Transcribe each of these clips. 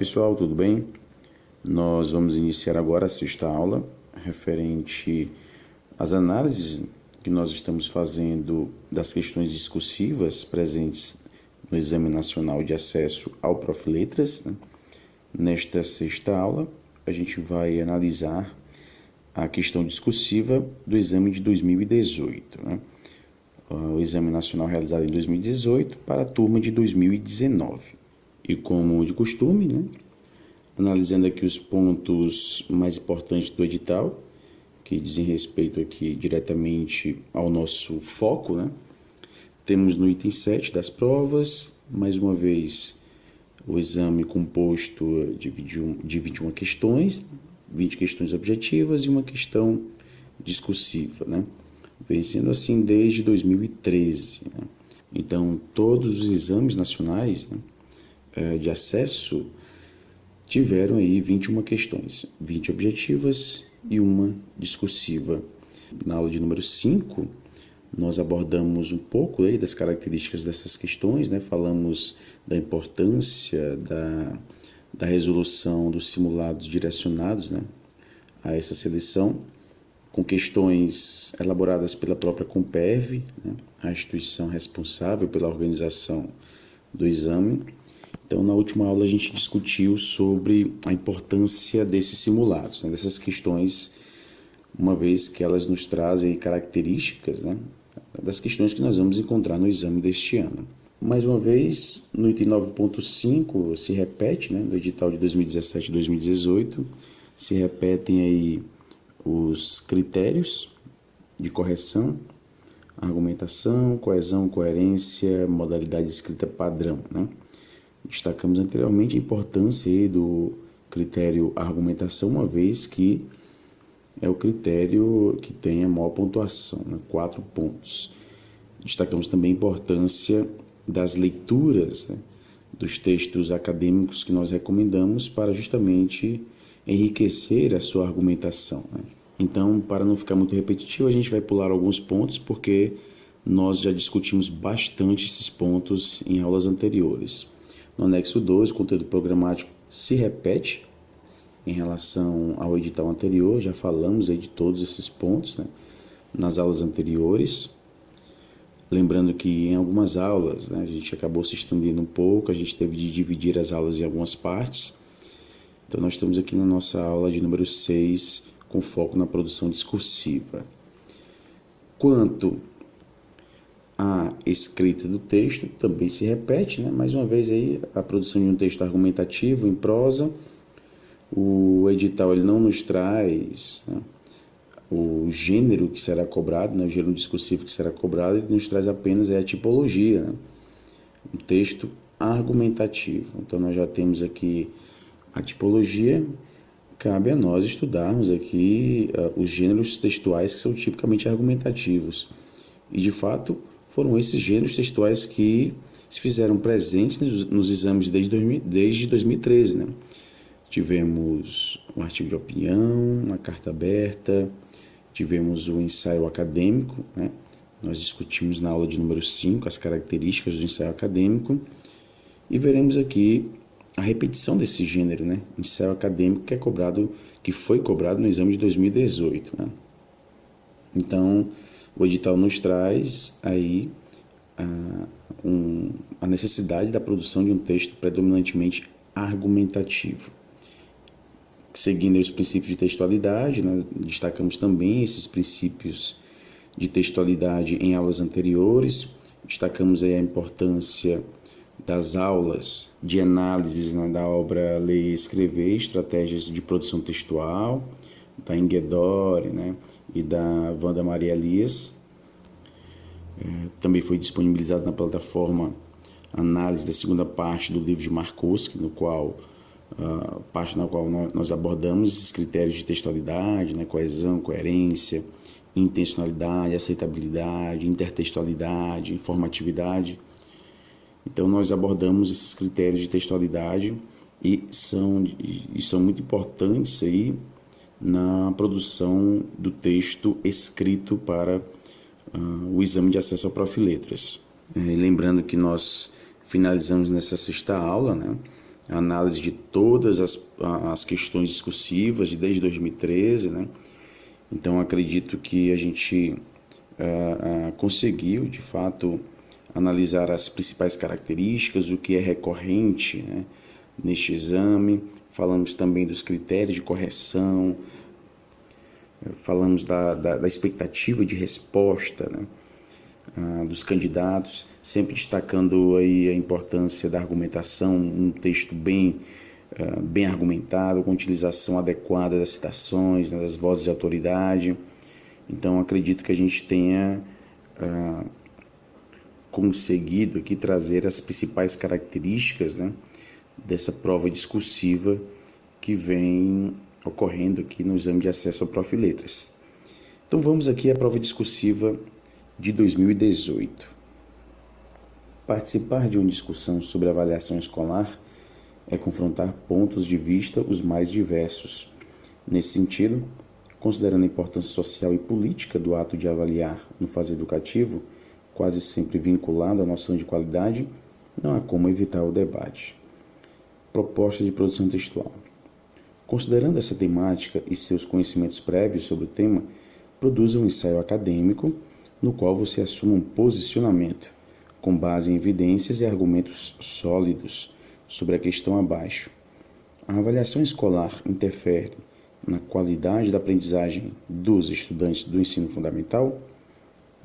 pessoal, tudo bem? Nós vamos iniciar agora a sexta aula referente às análises que nós estamos fazendo das questões discursivas presentes no Exame Nacional de Acesso ao Profiletras, né? Nesta sexta aula, a gente vai analisar a questão discursiva do exame de 2018, né? O Exame Nacional realizado em 2018 para a turma de 2019. E como de costume, né? Analisando aqui os pontos mais importantes do edital, que dizem respeito aqui diretamente ao nosso foco, né? Temos no item 7 das provas, mais uma vez, o exame composto de 21 questões, 20 questões objetivas e uma questão discursiva, né? Vem sendo assim desde 2013, né? Então, todos os exames nacionais, né, de acesso tiveram aí 21 questões, 20 objetivas e uma discursiva. Na aula de número 5, nós abordamos um pouco aí das características dessas questões, né? Falamos da importância da resolução dos simulados direcionados, né, a essa seleção, com questões elaboradas pela própria Comperv, né, a instituição responsável pela organização do exame. Então, na última aula, a gente discutiu sobre a importância desses simulados, né, dessas questões, uma vez que elas nos trazem características, né, das questões que nós vamos encontrar no exame deste ano. Mais uma vez, no item 9.5 se repete, né, no edital de 2017 e 2018, se repetem aí os critérios de correção, argumentação, coesão, coerência, modalidade de escrita padrão, né? Destacamos anteriormente a importância aí do critério argumentação, uma vez que é o critério que tem a maior pontuação, né? 4 pontos. Destacamos também a importância das leituras, né, dos textos acadêmicos que nós recomendamos para justamente enriquecer a sua argumentação, né? Então, para não ficar muito repetitivo, a gente vai pular alguns pontos, porque nós já discutimos bastante esses pontos em aulas anteriores. No anexo 2, o conteúdo programático se repete em relação ao edital anterior, já falamos aí de todos esses pontos, né, nas aulas anteriores. Lembrando que em algumas aulas, né, a gente acabou se estendendo um pouco, a gente teve de dividir as aulas em algumas partes. Então, nós estamos aqui na nossa aula de número 6, com foco na produção discursiva. Quanto à escrita do texto, também se repete, né? Mais uma vez aí, a produção de um texto argumentativo em prosa. O edital ele não nos traz, né, o gênero que será cobrado, né, o gênero discursivo que será cobrado, ele nos traz apenas a tipologia, né, um texto argumentativo. Então, nós já temos aqui a tipologia, cabe a nós estudarmos aqui os gêneros textuais que são tipicamente argumentativos. E, de fato, foram esses gêneros textuais que se fizeram presentes nos exames desde 2013, né? Tivemos um artigo de opinião, uma carta aberta, tivemos o ensaio acadêmico, né? Nós discutimos na aula de número 5 as características do ensaio acadêmico e veremos aqui a repetição desse gênero, né? Ensaio acadêmico que foi cobrado no exame de 2018, né? Então, o edital nos traz aí a necessidade da produção de um texto predominantemente argumentativo. Seguindo os princípios de textualidade, né, destacamos também esses princípios de textualidade em aulas anteriores, destacamos aí a importância das aulas de análises, né, da obra Ler e Escrever, Estratégias de Produção Textual, da Inguedore, né, e da Wanda Maria Elias. Também foi disponibilizado na plataforma análise da segunda parte do livro de Markowski, parte na qual nós abordamos esses critérios de textualidade, né, coesão, coerência, intencionalidade, aceitabilidade, intertextualidade, informatividade. Então, nós abordamos esses critérios de textualidade e são muito importantes aí na produção do texto escrito para o exame de acesso ao Profiletras. Lembrando que nós finalizamos nessa sexta aula, né, a análise de todas as questões discursivas desde 2013, né? Então, acredito que a gente conseguiu, de fato, analisar as principais características, o que é recorrente, né, neste exame. Falamos também dos critérios de correção, falamos da expectativa de resposta, né, dos candidatos, sempre destacando aí a importância da argumentação, um texto bem argumentado, com utilização adequada das citações, né, das vozes de autoridade. Então, acredito que a gente tenha conseguido aqui trazer as principais características, né, dessa prova discursiva que vem ocorrendo aqui no exame de acesso ao Profiletras. Então, vamos aqui à prova discursiva de 2018. Participar de uma discussão sobre avaliação escolar é confrontar pontos de vista os mais diversos. Nesse sentido, considerando a importância social e política do ato de avaliar no fazer educativo, quase sempre vinculado à noção de qualidade, não há como evitar o debate. Proposta de produção textual. Considerando essa temática e seus conhecimentos prévios sobre o tema, produza um ensaio acadêmico no qual você assuma um posicionamento, com base em evidências e argumentos sólidos sobre a questão abaixo. A avaliação escolar interfere na qualidade da aprendizagem dos estudantes do ensino fundamental?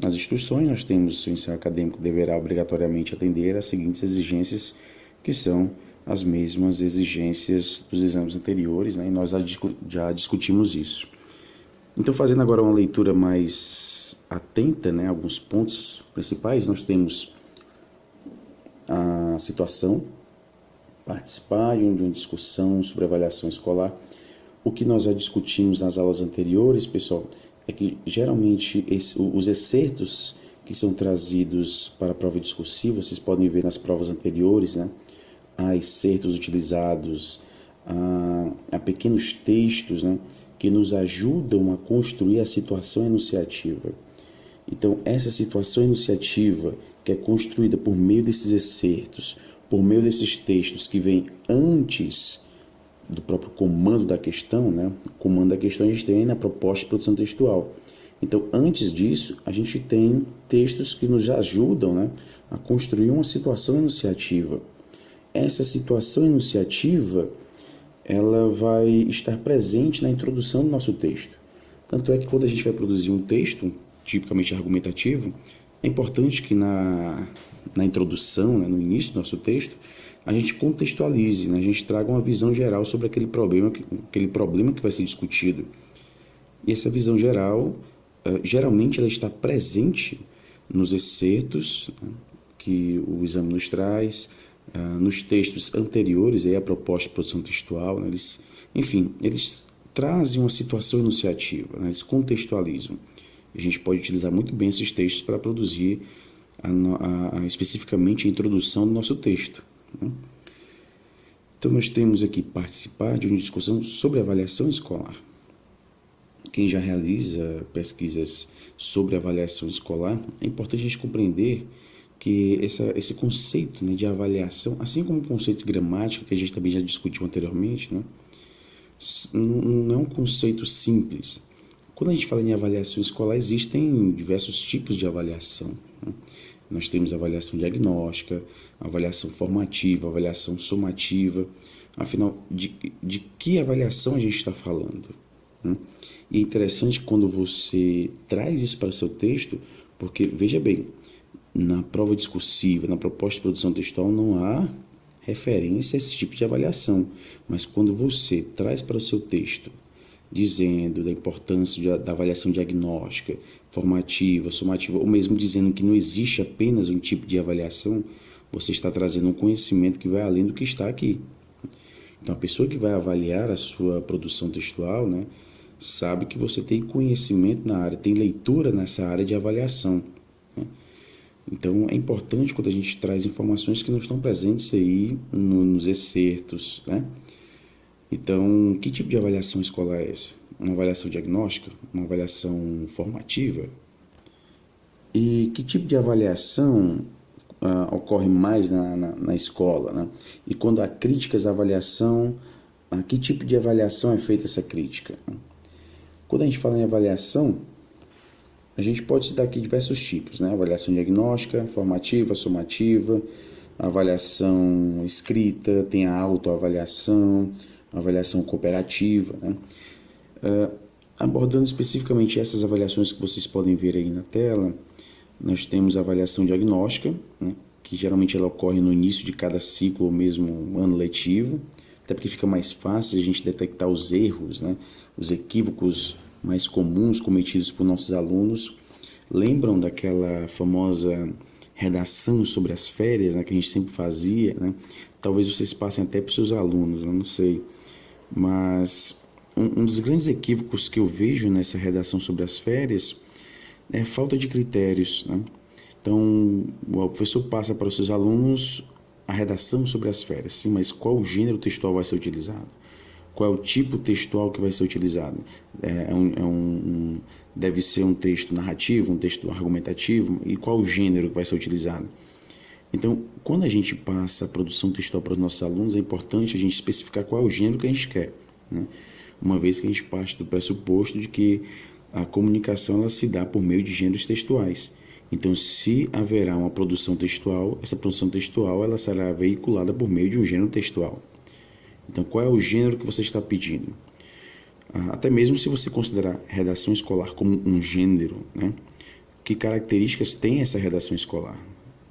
Nas instruções, nós temos que o ensaio acadêmico deverá obrigatoriamente atender às seguintes exigências, que são as mesmas exigências dos exames anteriores, né? E nós já discutimos isso. Então, fazendo agora uma leitura mais atenta, né, alguns pontos principais, nós temos a situação, participar de uma discussão sobre avaliação escolar. O que nós já discutimos nas aulas anteriores, pessoal, é que geralmente os excertos que são trazidos para a prova discursiva, vocês podem ver nas provas anteriores, né? Há excertos utilizados, há pequenos textos, né, que nos ajudam a construir a situação enunciativa. Então, essa situação enunciativa, que é construída por meio desses excertos, por meio desses textos que vêm antes do próprio comando da questão, né? O comando da questão a gente tem na proposta de produção textual. Então, antes disso, a gente tem textos que nos ajudam, né, a construir uma situação enunciativa. Essa situação enunciativa, ela vai estar presente na introdução do nosso texto. Tanto é que quando a gente vai produzir um texto, tipicamente argumentativo, é importante que na introdução, né, no início do nosso texto, a gente contextualize, né, a gente traga uma visão geral sobre aquele problema que vai ser discutido. E essa visão geral, geralmente ela está presente nos excertos, né, que o exame nos traz, nos textos anteriores aí à proposta de produção textual, né, eles trazem uma situação enunciativa, né, eles contextualizam. A gente pode utilizar muito bem esses textos para produzir especificamente a introdução do nosso texto, né? Então, nós temos aqui participar de uma discussão sobre avaliação escolar. Quem já realiza pesquisas sobre avaliação escolar, é importante a gente compreender que esse conceito, né, de avaliação, assim como o conceito de gramática, que a gente também já discutiu anteriormente, né, não é um conceito simples. Quando a gente fala em avaliação escolar, existem diversos tipos de avaliação, né? Nós temos avaliação diagnóstica, avaliação formativa, avaliação somativa. Afinal, de que avaliação a gente está falando, né? E é interessante quando você traz isso para o seu texto, porque, veja bem, na prova discursiva, na proposta de produção textual, não há referência a esse tipo de avaliação. Mas quando você traz para o seu texto, dizendo da importância da avaliação diagnóstica, formativa, somativa, ou mesmo dizendo que não existe apenas um tipo de avaliação, você está trazendo um conhecimento que vai além do que está aqui. Então, a pessoa que vai avaliar a sua produção textual, né, sabe que você tem conhecimento na área, tem leitura nessa área de avaliação, né? Então, é importante quando a gente traz informações que não estão presentes aí nos excertos, né? Então, que tipo de avaliação escolar é essa? Uma avaliação diagnóstica? Uma avaliação formativa? E que tipo de avaliação ocorre mais na escola, né? E quando há críticas à avaliação, a que tipo de avaliação é feita essa crítica? Quando a gente fala em avaliação, a gente pode citar aqui diversos tipos, né? Avaliação diagnóstica, formativa, somativa, avaliação escrita, tem a autoavaliação, avaliação cooperativa, né? Abordando especificamente essas avaliações que vocês podem ver aí na tela, nós temos a avaliação diagnóstica, né? Que geralmente ela ocorre no início de cada ciclo ou mesmo ano letivo, até porque fica mais fácil a gente detectar os erros, né? Os equívocos mais comuns cometidos por nossos alunos. Lembram daquela famosa redação sobre as férias, né, que a gente sempre fazia, né? Talvez vocês passem até para os seus alunos, eu não sei. Mas um dos grandes equívocos que eu vejo nessa redação sobre as férias é a falta de critérios, né? Então, o professor passa para os seus alunos a redação sobre as férias, sim, mas qual o gênero textual vai ser utilizado? Qual é o tipo textual que vai ser utilizado? Deve ser um texto narrativo, um texto argumentativo, e qual o gênero que vai ser utilizado? Então, quando a gente passa a produção textual para os nossos alunos, é importante a gente especificar qual é o gênero que a gente quer, né? Uma vez que a gente parte do pressuposto de que a comunicação ela se dá por meio de gêneros textuais. Então, se haverá uma produção textual, essa produção textual ela será veiculada por meio de um gênero textual. Então, qual é o gênero que você está pedindo? Até mesmo se você considerar redação escolar como um gênero, né? Que características tem essa redação escolar,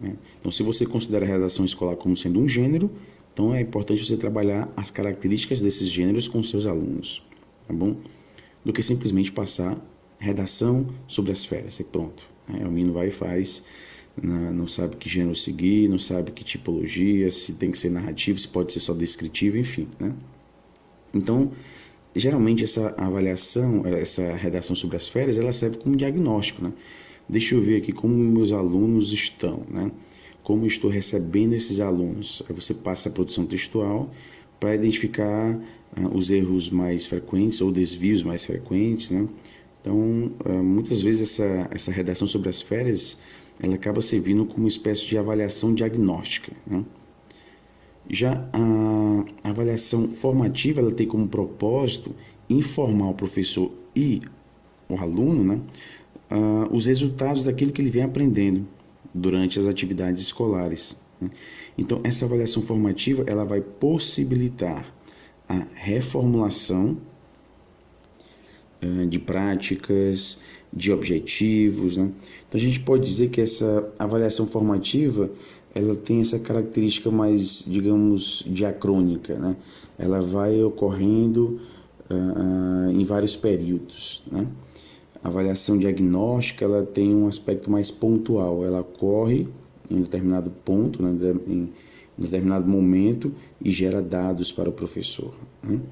né? Então, se você considera a redação escolar como sendo um gênero, então é importante você trabalhar as características desses gêneros com seus alunos, tá bom? Do que simplesmente passar redação sobre as férias e pronto. O menino vai e faz, não sabe que gênero seguir, não sabe que tipologia, se tem que ser narrativo, se pode ser só descritivo, enfim, né? Então, geralmente essa avaliação, essa redação sobre as férias, ela serve como diagnóstico, né? Deixa eu ver aqui como meus alunos estão, né? Como eu estou recebendo esses alunos. Aí você passa a produção textual para identificar os erros mais frequentes ou desvios mais frequentes, né? Então, muitas vezes essa redação sobre as férias, ela acaba servindo como uma espécie de avaliação diagnóstica, né? Já a avaliação formativa, ela tem como propósito informar o professor e o aluno, né, os resultados daquilo que ele vem aprendendo durante as atividades escolares, né? Então, essa avaliação formativa, ela vai possibilitar a reformulação de práticas, de objetivos, né? Então a gente pode dizer que essa avaliação formativa ela tem essa característica mais, digamos, diacrônica, né? Ela vai ocorrendo em vários períodos, né? A avaliação diagnóstica ela tem um aspecto mais pontual, ela ocorre em um determinado ponto, né? Em um determinado momento e gera dados para o professor, né?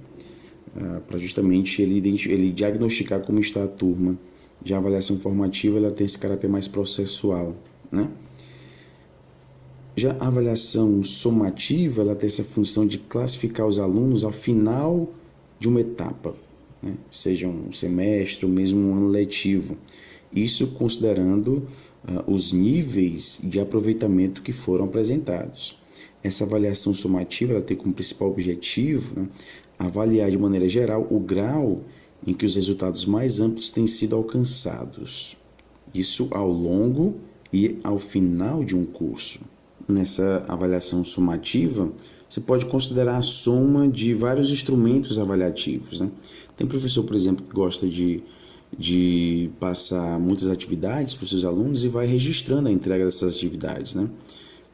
Para justamente ele diagnosticar como está a turma. Já a avaliação formativa ela tem esse caráter mais processual, né? Já a avaliação somativa ela tem essa função de classificar os alunos ao final de uma etapa, né? Seja um semestre ou mesmo um ano letivo. Isso considerando os níveis de aproveitamento que foram apresentados. Essa avaliação somativa ela tem como principal objetivo, né, avaliar de maneira geral o grau em que os resultados mais amplos têm sido alcançados. Isso ao longo e ao final de um curso. Nessa avaliação somativa, você pode considerar a soma de vários instrumentos avaliativos, né? Tem professor, por exemplo, que gosta de passar muitas atividades para os seus alunos e vai registrando a entrega dessas atividades, né?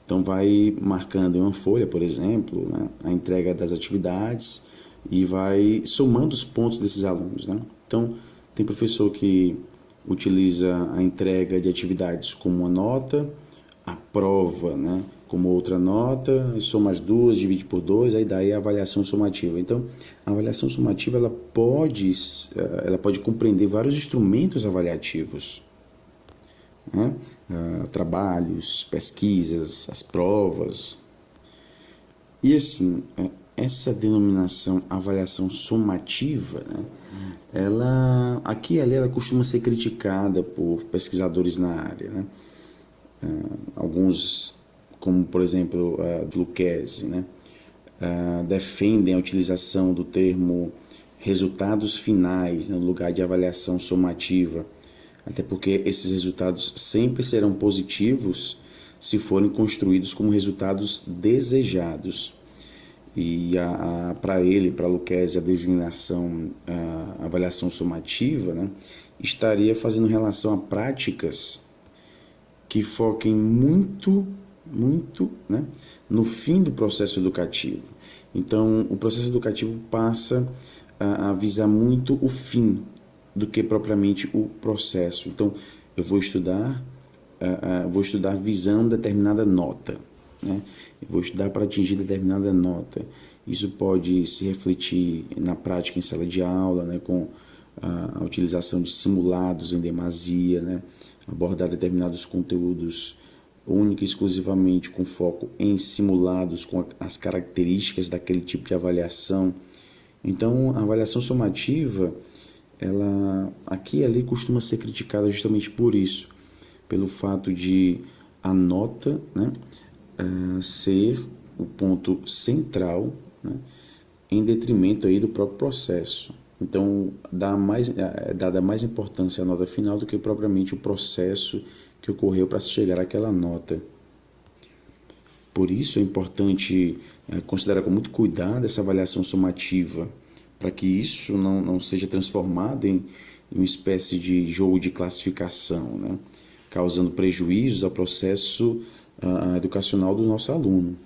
Então, vai marcando em uma folha, por exemplo, né, a entrega das atividades e vai somando os pontos desses alunos, né? Então, tem professor que utiliza a entrega de atividades como uma nota, a prova, né, como outra nota, soma as duas, divide por 2, aí daí a avaliação somativa. Então, a avaliação somativa ela pode compreender vários instrumentos avaliativos, né? Trabalhos, pesquisas, as provas. E assim, essa denominação avaliação somativa, né, ela aqui e ali ela costuma ser criticada por pesquisadores na área, né? Alguns como por exemplo a Lucchesi, né, defendem a utilização do termo resultados finais, né, no lugar de avaliação somativa, até porque esses resultados sempre serão positivos se forem construídos como resultados desejados. E para Lucchesi, a designação, a avaliação somativa, né, estaria fazendo relação a práticas que foquem muito, né, no fim do processo educativo. Então, o processo educativo passa a visar muito o fim do que propriamente o processo. Então, eu vou estudar visando determinada nota, né? Eu vou estudar para atingir determinada nota. Isso pode se refletir na prática em sala de aula, né, com a utilização de simulados em demasia, né, abordar determinados conteúdos única e exclusivamente com foco em simulados, com as características daquele tipo de avaliação. Então, a avaliação somativa, ela aqui e ali costuma ser criticada justamente por isso, pelo fato de a nota, né, ser o ponto central, né, em detrimento aí do próprio processo. Então, dada mais importância à nota final do que propriamente o processo que ocorreu para se chegar àquela nota. Por isso é importante considerar com muito cuidado essa avaliação somativa, para que isso não seja transformado em uma espécie de jogo de classificação, né, causando prejuízos ao processo educacional do nosso aluno.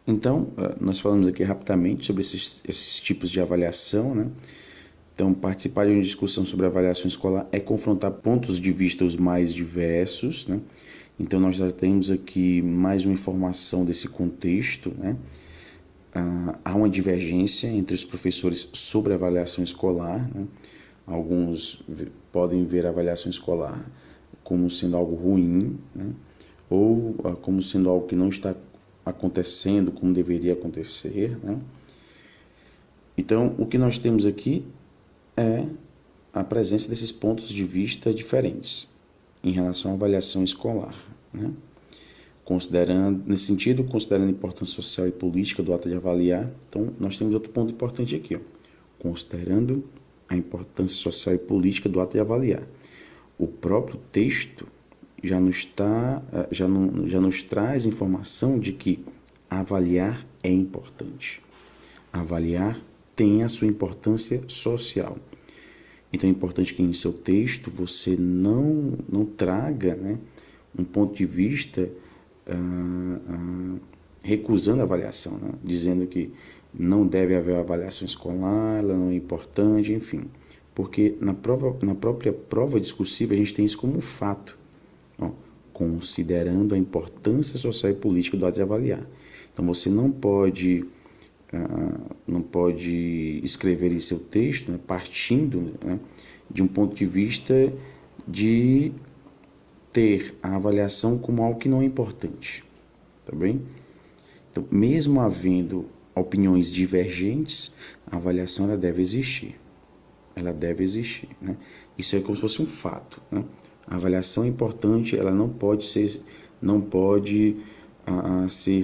Então, nós falamos aqui rapidamente sobre esses tipos de avaliação, né? Então, participar de uma discussão sobre avaliação escolar é confrontar pontos de vista os mais diversos, né? Então, nós já temos aqui mais uma informação desse contexto, né? Há uma divergência entre os professores sobre a avaliação escolar, né? Alguns podem ver a avaliação escolar como sendo algo ruim, né, ou como sendo algo que não está acontecendo como deveria acontecer, né? Então, o que nós temos aqui é a presença desses pontos de vista diferentes em relação à avaliação escolar, né? Nesse sentido, considerando a importância social e política do ato de avaliar, então nós temos outro ponto importante aqui, ó, considerando a importância social e política do ato de avaliar. O próprio texto já nos traz informação de que avaliar é importante. Avaliar tem a sua importância social. Então é importante que em seu texto você não traga, né, um ponto de vista recusando a avaliação, né, dizendo que não deve haver avaliação escolar, ela não é importante, enfim. Porque na própria prova discursiva a gente tem isso como um fato, ó, considerando a importância social e política do ato de avaliar. Então você não pode escrever em seu texto, né, partindo, né, de um ponto de vista de ter a avaliação como algo que não é importante, tá bem? Então, mesmo havendo opiniões divergentes, a avaliação ela deve existir. Ela deve existir, né? Isso é como se fosse um fato, né? A avaliação é importante, ela não pode ser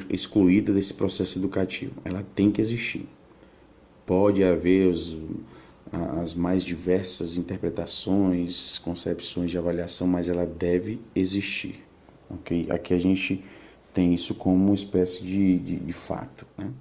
excluída desse processo educativo. Ela tem que existir. Pode haver as mais diversas interpretações, concepções de avaliação, mas ela deve existir, ok? Aqui a gente tem isso como uma espécie de fato, né?